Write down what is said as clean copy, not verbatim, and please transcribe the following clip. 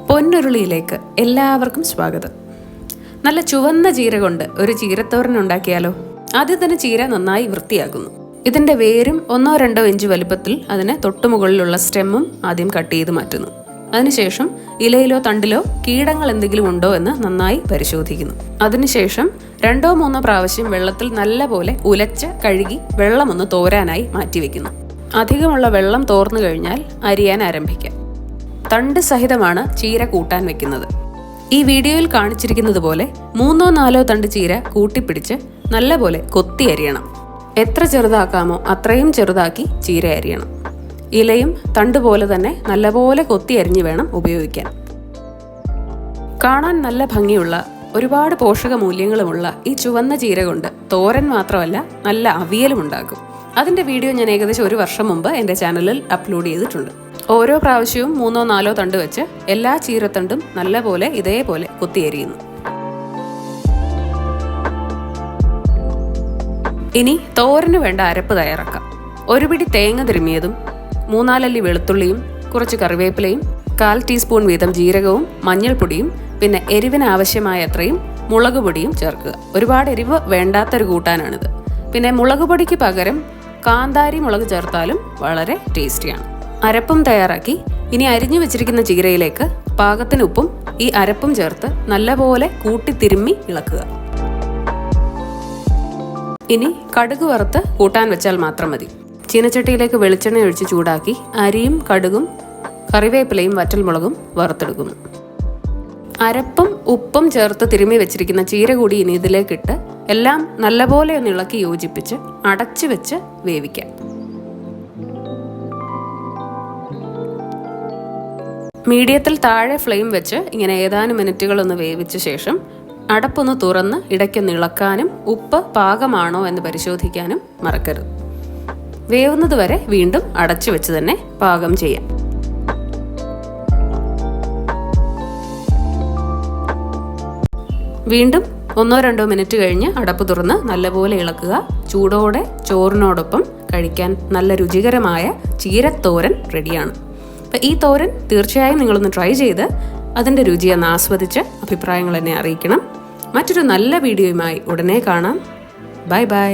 പൊന്നുരുളിയിലേക്ക് എല്ലാവർക്കും സ്വാഗതം. നല്ല ചുവന്ന ചീര കൊണ്ട് ഒരു ചീരത്തോരൻ ഉണ്ടാക്കിയാലോ? ആദ്യം തന്നെ ചീര നന്നായി വൃത്തിയാക്കുന്നു. ഇതിന്റെ വേരും 1-2 ഇഞ്ച് വലുപ്പത്തിൽ അതിന് തൊട്ടുമുകളിലുള്ള സ്റ്റെമ്മും ആദ്യം കട്ട് ചെയ്ത് മാറ്റുന്നു. അതിനുശേഷം ഇലയിലോ തണ്ടിലോ കീടങ്ങൾ എന്തെങ്കിലും ഉണ്ടോ എന്ന് നന്നായി പരിശോധിക്കുന്നു. അതിനുശേഷം 2-3 പ്രാവശ്യം വെള്ളത്തിൽ നല്ലപോലെ ഉലച്ച് കഴുകി വെള്ളമൊന്ന് തോരാനായി മാറ്റിവെക്കുന്നു. അധികമുള്ള വെള്ളം തോർന്നു കഴിഞ്ഞാൽ അരിയാൻ ആരംഭിക്കാം. തണ്ട് സഹിതമാണ് ചീര കൂട്ടാൻ വെക്കുന്നത്. ഈ വീഡിയോയിൽ കാണിച്ചിരിക്കുന്നത് പോലെ 3-4 തണ്ട് ചീര കൂട്ടിപ്പിടിച്ച് നല്ലപോലെ കൊത്തി അരിയണം. എത്ര ചെറുതാക്കാമോ അത്രയും ചെറുതാക്കി ചീര അരിയണം. ഇലയും തണ്ട് പോലെ തന്നെ നല്ലപോലെ കൊത്തി അരിഞ്ഞു വേണം ഉപയോഗിക്കാൻ. കാണാൻ നല്ല ഭംഗിയുള്ള ഒരുപാട് പോഷക മൂല്യങ്ങളുമുള്ള ഈ ചുവന്ന ചീര കൊണ്ട് തോരൻ മാത്രമല്ല നല്ല അവിയലും ഉണ്ടാക്കും. അതിന്റെ വീഡിയോ ഞാൻ ഏകദേശം 1 വർഷം മുമ്പ് എൻ്റെ ചാനലിൽ അപ്ലോഡ് ചെയ്തിട്ടുണ്ട്. ഓരോ പ്രാവശ്യവും 3-4 തണ്ട് വെച്ച് എല്ലാ ചീരത്തണ്ടും നല്ലപോലെ ഇതേപോലെ കൊത്തിയരിയുന്നു. ഇനി തോരന് വേണ്ട അരപ്പ് തയ്യാറാക്കാം. 1 പിടി തേങ്ങ തിരുമ്മിയതും 3-4 അല്ലി വെളുത്തുള്ളിയും കുറച്ച് കറിവേപ്പിലയും 1/4 ടീസ്പൂൺ വീതം ജീരകവും മഞ്ഞൾപ്പൊടിയും പിന്നെ എരിവിന് ആവശ്യമായ അത്രയും മുളക് പൊടിയും ചേർക്കുക. ഒരുപാട് എരിവ് വേണ്ടാത്തൊരു കൂട്ടാനാണിത്. പിന്നെ മുളക് പൊടിക്ക് പകരം കാന്താരി മുളക് ചേർത്താലും വളരെ ടേസ്റ്റിയാണ്. അരപ്പും തയ്യാറാക്കി ഇനി അരിഞ്ഞു വെച്ചിരിക്കുന്ന ചീരയിലേക്ക് പാകത്തിന് ഉപ്പും ഈ അരപ്പും ചേർത്ത് നല്ലപോലെ കൂട്ടി തിരുമ്മി ഇളക്കുക. ഇനി കടുക് വറുത്ത് കൂട്ടാൻ വെച്ചാൽ മാത്രം മതി. ചീനച്ചട്ടിയിലേക്ക് വെളിച്ചെണ്ണ ഒഴിച്ച് ചൂടാക്കി അരിയും കടുകും കറിവേപ്പിലയും വറ്റൽമുളകും വറുത്തെടുക്കുന്നു. അരപ്പും ഉപ്പും ചേർത്ത് തിരുമ്മി വെച്ചിരിക്കുന്ന ചീര കൂടി ഇനി ഇതിലേക്കിട്ട് എല്ലാം നല്ലപോലെ ഒന്ന് ഇളക്കി യോജിപ്പിച്ച് അടച്ചു വെച്ച് വേവിക്കാം. മീഡിയത്തിൽ താഴെ ഫ്ലെയിം വെച്ച് ഇങ്ങനെ ഏതാനും മിനിറ്റുകളൊന്ന് വേവിച്ച ശേഷം അടപ്പൊന്ന് തുറന്ന് ഇടയ്ക്കൊന്ന് ഇളക്കാനും ഉപ്പ് പാകമാണോ എന്ന് പരിശോധിക്കാനും മറക്കരുത്. വേവുന്നത് വരെ വീണ്ടും അടച്ചു വെച്ച് തന്നെ പാകം ചെയ്യാം. വീണ്ടും 1-2 മിനിറ്റ് കഴിഞ്ഞ് അടപ്പ് തുറന്ന് നല്ലപോലെ ഇളക്കുക. ചൂടോടെ ചോറിനോടൊപ്പം കഴിക്കാൻ നല്ല രുചികരമായ ചീരത്തോരൻ റെഡിയാണ്. അപ്പം ഈ തോരൻ തീർച്ചയായും നിങ്ങളൊന്ന് ട്രൈ ചെയ്ത് അതിൻ്റെ രുചിയൊന്ന് ആസ്വദിച്ച് അഭിപ്രായങ്ങൾ എന്നെ അറിയിക്കണം. മറ്റൊരു നല്ല വീഡിയോയുമായി ഉടനെ കാണാം. Bye bye.